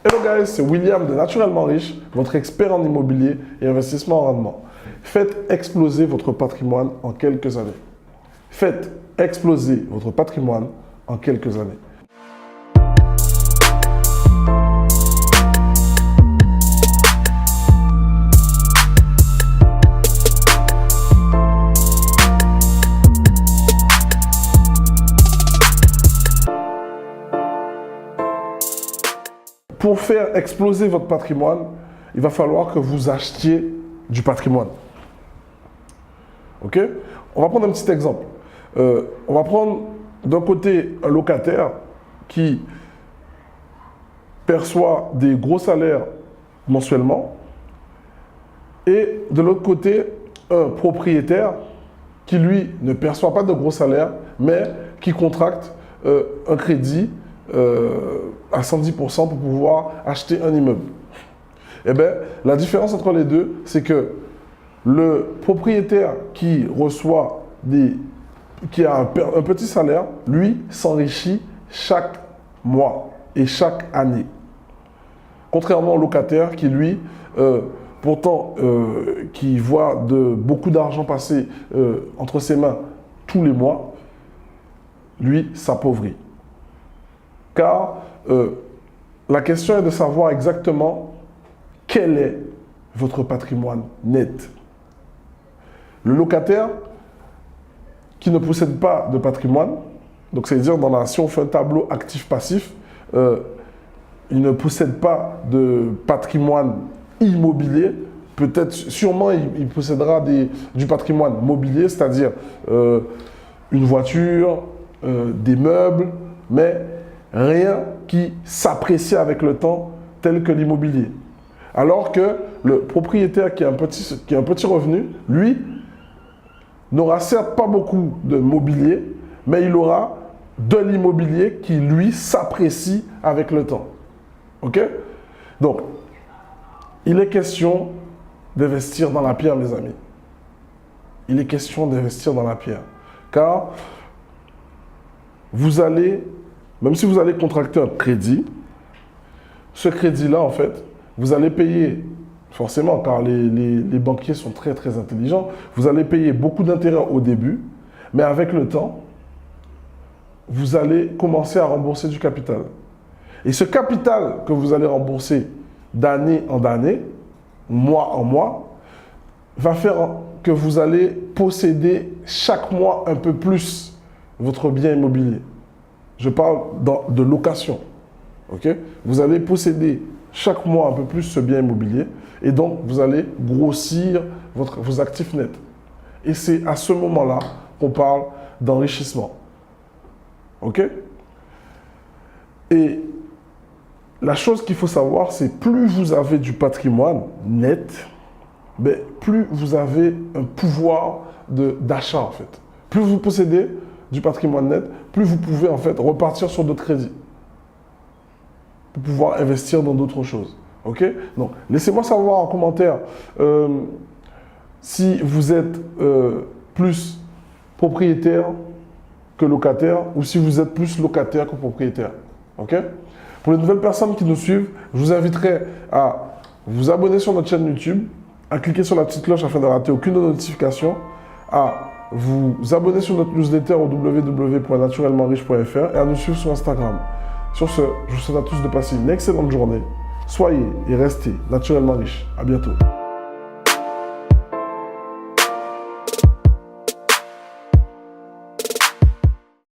Hello guys, c'est William de Naturellement Riche, votre expert en immobilier et investissement en rendement. Faites exploser votre patrimoine en quelques années. Faites exploser votre patrimoine en quelques années. Pour faire exploser votre patrimoine, il va falloir que vous achetiez du patrimoine. Ok? On va prendre un petit exemple. On va prendre d'un côté un locataire qui perçoit des gros salaires mensuellement et de l'autre côté un propriétaire qui lui ne perçoit pas de gros salaires mais qui contracte un crédit à 110% pour pouvoir acheter un immeuble. Eh bien, la différence entre les deux, c'est que le propriétaire qui reçoit qui a un petit salaire, lui, s'enrichit chaque mois et chaque année. Contrairement au locataire qui, lui, pourtant, qui voit beaucoup d'argent passer entre ses mains tous les mois, lui, s'appauvrit. Car la question est de savoir exactement quel est votre patrimoine net. Le locataire qui ne possède pas de patrimoine, donc c'est-à-dire si on fait un tableau actif-passif, il ne possède pas de patrimoine immobilier, peut-être, sûrement il possédera du patrimoine mobilier, c'est-à-dire une voiture, des meubles, mais rien qui s'apprécie avec le temps tel que l'immobilier. Alors que le propriétaire qui a un petit revenu, lui, n'aura certes pas beaucoup de mobilier, mais il aura de l'immobilier qui, lui, s'apprécie avec le temps. OK? Donc, il est question d'investir dans la pierre, mes amis. Il est question d'investir dans la pierre. Car vous allez, même si vous allez contracter un crédit, ce crédit-là, en fait, vous allez payer, forcément, car les banquiers sont très, très intelligents, vous allez payer beaucoup d'intérêts au début, mais avec le temps, vous allez commencer à rembourser du capital. Et ce capital que vous allez rembourser d'année en année, mois en mois, va faire que vous allez posséder chaque mois un peu plus votre bien immobilier. Je parle de location. Okay? Vous allez posséder chaque mois un peu plus ce bien immobilier et donc vous allez grossir vos actifs nets. Et c'est à ce moment-là qu'on parle d'enrichissement. OK? Et la chose qu'il faut savoir, c'est plus vous avez du patrimoine net, ben, plus vous avez un pouvoir d'achat en fait. Plus vous possédez du patrimoine net, plus vous pouvez en fait repartir sur d'autres crédits pour pouvoir investir dans d'autres choses. Ok? Donc, laissez-moi savoir en commentaire si vous êtes plus propriétaire que locataire ou si vous êtes plus locataire que propriétaire. Ok? Pour les nouvelles personnes qui nous suivent, je vous inviterai à vous abonner sur notre chaîne YouTube, à cliquer sur la petite cloche afin de rater aucune notification, à vous abonner sur notre newsletter au www.naturellementriche.fr et à nous suivre sur Instagram. Sur ce, je vous souhaite à tous de passer une excellente journée. Soyez et restez naturellement riches. À bientôt.